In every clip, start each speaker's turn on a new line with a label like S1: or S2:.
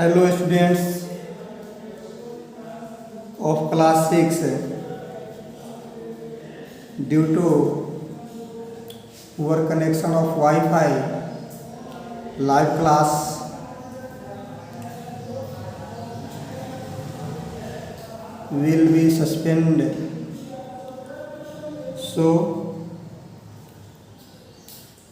S1: Hello students of class 6. Due to poor connection of Wi-Fi, live class will be suspended. So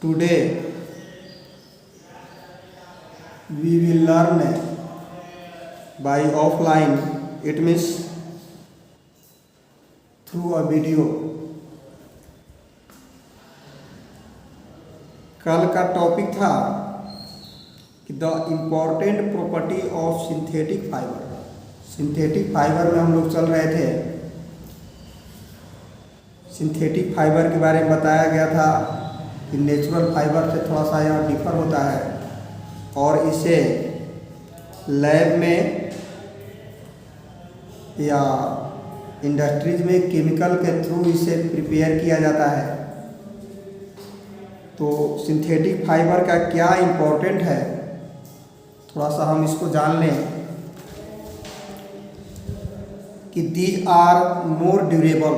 S1: today we will learn by offline, it means through a video. कल का topic था कि the important property of synthetic fibre. Synthetic fibre में हम लोग चल रहे थे। सिंथेटिक फाइबर के बारे में बताया गया था कि नेचुरल फाइबर से थोड़ा सा यह डिफर होता है और इसे लैब में या इंडस्ट्रीज में केमिकल के थ्रू इसे प्रिपेयर किया जाता है। तो सिंथेटिक फाइबर का क्या इम्पोर्टेंट है, थोड़ा सा हम इसको जान लें कि दीज आर मोर ड्यूरेबल।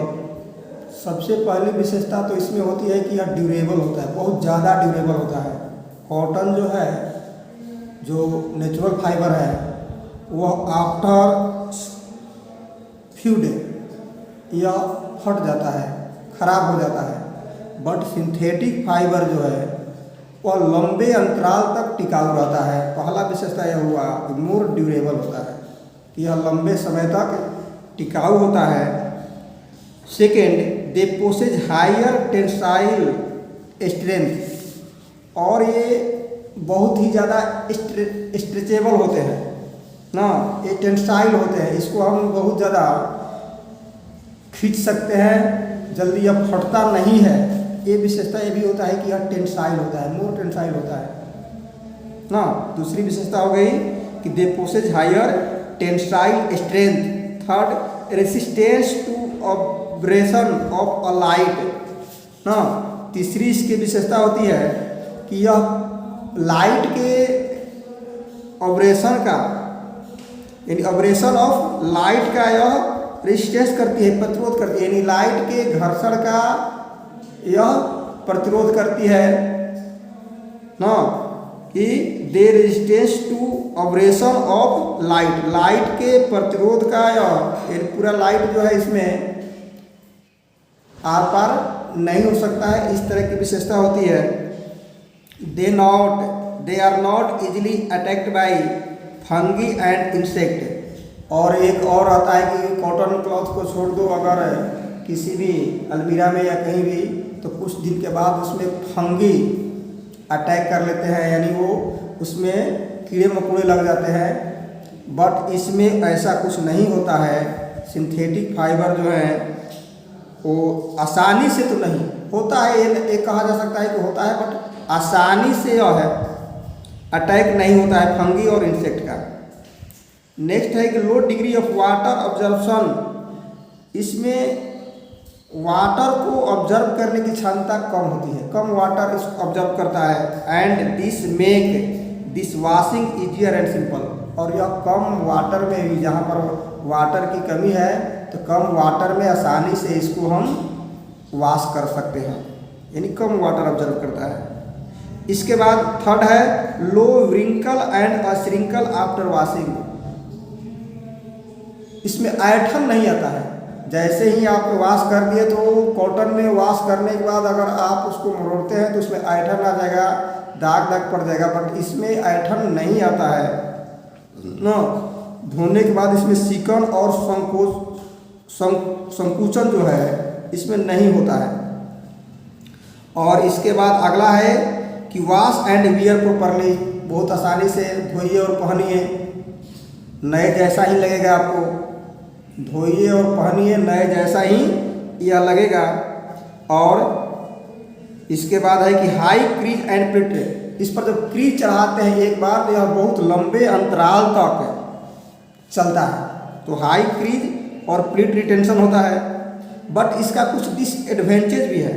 S1: सबसे पहली विशेषता तो इसमें होती है कि यह ड्यूरेबल होता है, बहुत ज़्यादा ड्यूरेबल होता है। कॉटन जो है, जो नेचुरल फाइबर है, वह आफ्टर फ्यू डे यह फट जाता है, खराब हो जाता है। बट सिंथेटिक फाइबर जो है वह लंबे अंतराल तक टिकाऊ रहता है। पहला विशेषता यह हुआ कि मोर ड्यूरेबल होता है, कि यह लंबे समय तक टिकाऊ होता है। सेकेंड, दे पोसेज हायर टेंसाइल स्ट्रेंथ, और ये बहुत ही ज़्यादा स्ट्रेचेबल होते हैं ना, ये टेंसाइल होते हैं। इसको हम बहुत ज़्यादा खींच सकते हैं, जल्दी यह फटता नहीं है। ये विशेषता ये भी होता है कि यह टेंसाइल होता है, मोर टेंसाइल होता है ना। दूसरी विशेषता हो गई कि they possess higher tensile strength. Third, resistance to abrasion of a light ना। तीसरी इसकी विशेषता होती है कि यह लाइट के अब्रेशन का, यानी अब्रेशन ऑफ लाइट का यह रेजिस्टेंस करती है, प्रतिरोध करती है, यानी लाइट के घर्षण का यह प्रतिरोध करती है ना। कि they resistance to abrasion of light, light के प्रतिरोध का यह, पूरा लाइट जो है इसमें आर पार नहीं हो सकता है, इस तरह की विशेषता होती है। They are not easily attacked by fungi and insect. और एक और आता है कि कॉटन क्लॉथ को छोड़ दो अगर किसी भी अलमीरा में या कहीं भी, तो कुछ दिन के बाद उसमें फंगी अटैक कर लेते हैं, यानी वो उसमें कीड़े मकोड़े लग जाते हैं। बट इसमें ऐसा कुछ नहीं होता है। सिंथेटिक फाइबर जो है वो आसानी से तो नहीं होता है, ये कहा जा सकता है कि होता है, बट आसानी से यह है अटैक नहीं होता है फंगी और इंसेक्ट का। नेक्स्ट है कि लो डिग्री ऑफ वाटर ऑब्जर्प्शन। इसमें वाटर को ऑब्जर्व करने की क्षमता कम होती है, कम वाटर इसको ऑब्जर्व करता है। And this make this washing easier and simple. और यह कम वाटर में भी, जहाँ पर वाटर की कमी है तो कम वाटर में आसानी से इसको हम वॉश कर सकते हैं, यानी कम वाटर ऑब्जर्व करता है। इसके बाद थर्ड है लो व्रिंकल एंड अश्रिंकल आफ्टर वॉशिंग। इसमें ऐंठन नहीं आता है। जैसे ही आप वॉश कर दिए तो कॉटन में वॉश करने के बाद अगर आप उसको मरोड़ते हैं तो उसमें ऐंठन आ जाएगा, दाग दाग पड़ जाएगा। बट इसमें ऐंठन नहीं आता है ना। धोने के बाद इसमें सिकन और संकुचन जो है इसमें नहीं होता है। और इसके बाद अगला है कि वॉश एंड वियर प्रॉपर्ली। बहुत आसानी से धोइए और पहनिए, नए जैसा ही लगेगा आपको। धोइए और पहनिए, नए जैसा ही यह लगेगा। और इसके बाद है कि हाई क्रीज एंड प्लिट। इस पर जब क्रीज चढ़ाते हैं एक बार तो यह बहुत लंबे अंतराल तक चलता है, तो हाई क्रीज और प्लिट रिटेंशन होता है। बट इसका कुछ डिसएडवांटेज भी है।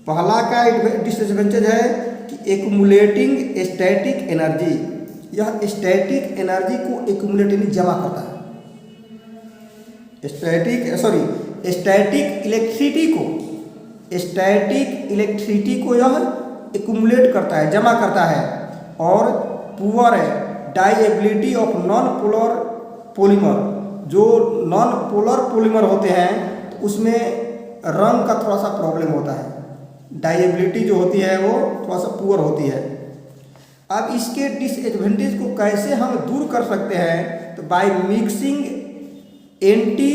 S1: पहला का डिसएडवांटेज है कि एक्यूमुलेटिंग स्टैटिक एनर्जी, यह स्टैटिक एनर्जी को एक्यूमुलेट यानी जमा करता है। स्टैटिक इलेक्ट्रिसिटी को यह एक्यूमुलेट करता है, जमा करता है। और poor dyeability of non polar polymer, जो नॉन पोलर पॉलीमर होते हैं तो उसमें रंग का थोड़ा सा प्रॉब्लम होता है, डाइएबिलिटी जो होती है वो थोड़ा सा पुअर होती है। अब इसके डिसएडवांटेज को कैसे हम दूर कर सकते हैं, तो by mixing anti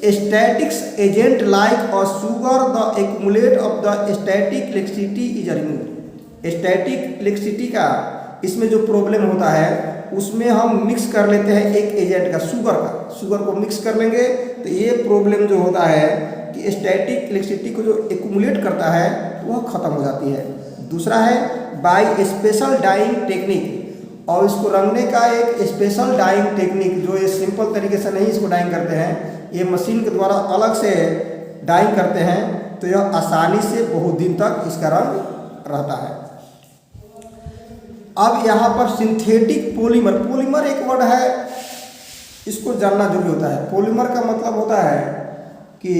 S1: statics agent like और sugar the accumulate of the static electricity is removed. Static electricity का इसमें जो प्रॉब्लम होता है उसमें हम मिक्स कर लेते हैं एक एजेंट का, शुगर को मिक्स कर लेंगे तो ये प्रॉब्लम जो होता है कि स्टैटिक इलेक्ट्रिसिटी को जो एक्यूमुलेट करता है वह खत्म हो जाती है। दूसरा है बाय स्पेशल डाइंग टेक्निक, और इसको रंगने का एक स्पेशल डाइंग टेक्निक, जो ये सिंपल तरीके से नहीं इसको डाइंग करते हैं, ये मशीन के द्वारा अलग से डाइंग करते हैं, तो यह आसानी से बहुत दिन तक इसका रंग रहता है। अब यहाँ पर सिंथेटिक पॉलीमर एक वर्ड है, इसको जानना जरूरी होता है। पॉलीमर का मतलब होता है कि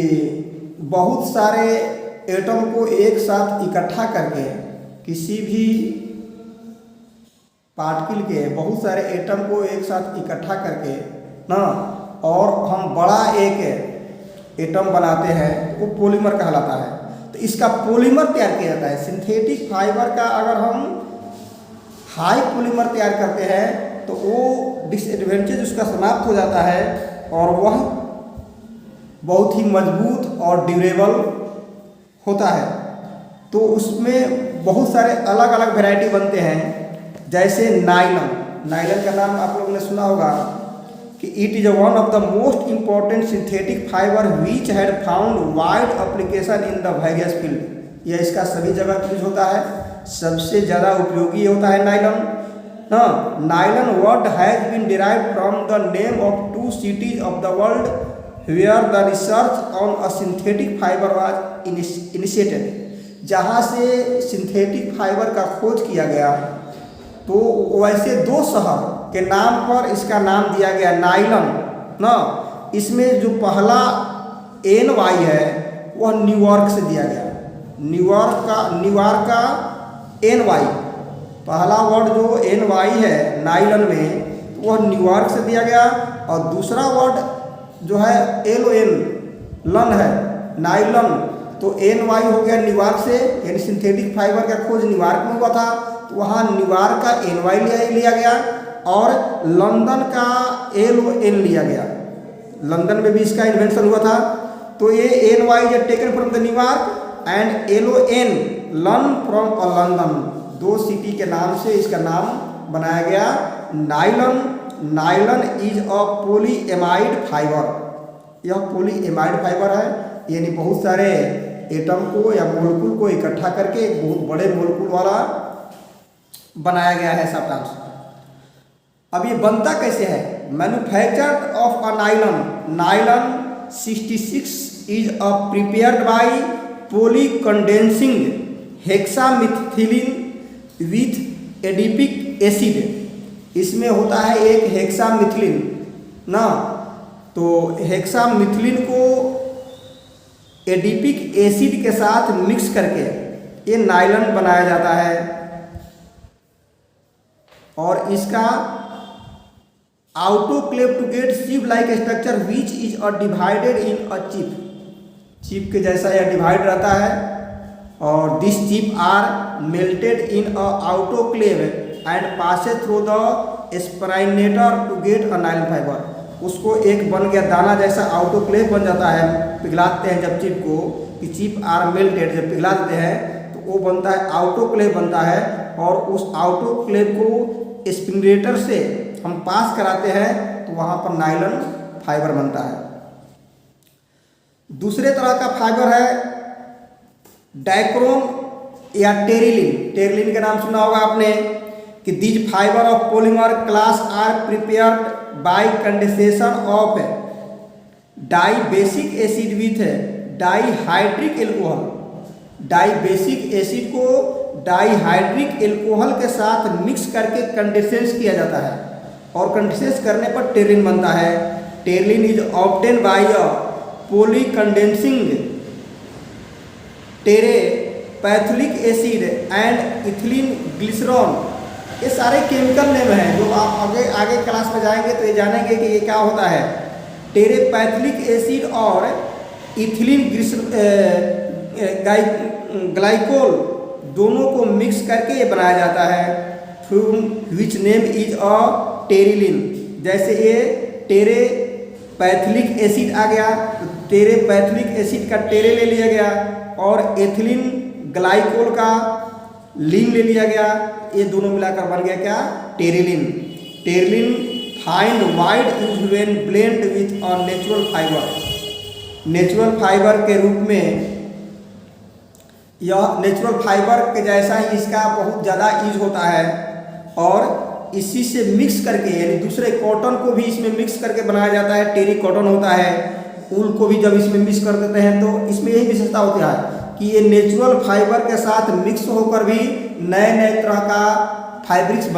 S1: बहुत सारे एटम को एक साथ इकट्ठा करके, किसी भी पार्टिकल के बहुत सारे एटम को एक साथ इकट्ठा करके ना, और हम बड़ा एक एटम बनाते हैं, वो पॉलीमर कहलाता है। तो इसका पॉलीमर तैयार किया जाता है। सिंथेटिक फाइबर का अगर हम हाई पॉलीमर तैयार करते हैं तो वो डिसएडवांटेज उसका समाप्त हो जाता है और वह बहुत ही मजबूत और ड्यूरेबल होता है। तो उसमें बहुत सारे अलग अलग वैरायटी बनते हैं, जैसे नायलॉन का नाम आप लोगों ने सुना होगा कि it is one of the most important synthetic fibre which had found wide application in the various field. यह इसका सभी जगह यूज होता है, सबसे ज़्यादा उपयोगी होता है nylon. Nylon word has been derived from the name of 2 cities of the world where the research on a synthetic fibre was initiated. जहाँ से सिंथेटिक फाइबर का खोज किया गया, तो वैसे 2 शहर के नाम पर इसका नाम दिया गया नायलॉन ना। इसमें जो पहला NY है वह न्यूयॉर्क से दिया गया, न्यूयॉर्क का NY, पहला वर्ड जो NY है नायलॉन में वह न्यूयॉर्क से दिया गया, और दूसरा वर्ड जो है LON है नायलॉन, तो NY हो गया न्यूयॉर्क से, यानी सिंथेटिक फाइबर का खोज न्यूयॉर्क में हुआ था, तो वहाँ न्यूयॉर्क का NY लिया गया, और लंदन का LON लिया गया। लंदन में भी इसका इन्वेंशन हुआ था, तो ये NY is taken from the New York and LON from London. 2 city के नाम से इसका नाम बनाया गया nylon is a polyamide fibre. यह पॉलीएमाइड फाइबर है, यानी बहुत सारे एटम को या मोलिक्यूल को इकट्ठा करके एक बहुत बड़े मोलिक्यूल वाला बनाया गया है सब्सटेंस। अब ये बनता कैसे है? Manufactured of a nylon 66 is a prepared by polycondensing hexamethylene with adipic acid. इसमें होता है एक हेक्सामिथिलीन ना, तो हेक्सामिथिलीन को एडिपिक एसिड के साथ मिक्स करके ये नायलॉन बनाया जाता है, और इसका autoclave to get chip like structure which is a divided in a chip के जैसा यह डिवाइड रहता है, और this chip are melted in a autoclave and passes through the spinneret to get a nylon fibre. उसको एक बन गया दाना जैसा आउटोक्लेव बन जाता है, पिघलाते हैं जब चिप को, कि चिप आर मेल्टेड, जब पिघला देते हैं तो वो बनता है आउटोक्लेव बनता है, और उस आउटोक्लेव को स्पिनरेटर से हम पास कराते हैं तो वहाँ पर नायलॉन फाइबर बनता है। दूसरे तरह का फाइबर है डाइक्रोम या टेरिलिन का नाम सुना होगा आपने, कि these fibre of polymer class are prepared by condensation of dibasic acid with dihydric alcohol. Dibasic acid को डाइहाइड्रिक एल्कोहल के साथ मिक्स करके कंडेंसेंस किया जाता है और कंडेंसेंस करने पर टेरिलिन बनता है। Terylene is obtain by a poly condensing terephthalic acid and ethylene glycerol. ये सारे केमिकल नेम हैं जो आप आगे आगे क्लास में जाएंगे तो ये जानेंगे कि ये क्या होता है। टेरेपैथिलिक एसिड और इथिलीन ग्लाइकोल दोनों को मिक्स करके ये बनाया जाता है। From which name is a Terylene. जैसे ये टेरेपैथिलिक एसिड आ गया तो टेरेपैथिलिक एसिड का टेरे ले लिया गया और एथिलीन ग्लाइकोल का लिन ले लिया गया, ये दोनों मिलाकर बन गया क्या, Terylene. Terylene find wide use when blend with a natural fibre. Natural fibre के रूप में यह नेचुरल फाइबर के जैसा ही इसका बहुत ज़्यादा यूज होता है और इसी से मिक्स करके यानी दूसरे कॉटन को भी इसमें मिक्स करके बनाया जाता है। टेरी कॉटन होता है, ऊल को भी जब इसमें मिक्स कर देते हैं तो इसमें यही विशेषता होती है कि ये नेचुरल फाइबर के साथ मिक्स होकर भी नए नए तरह का फैब्रिक्स बन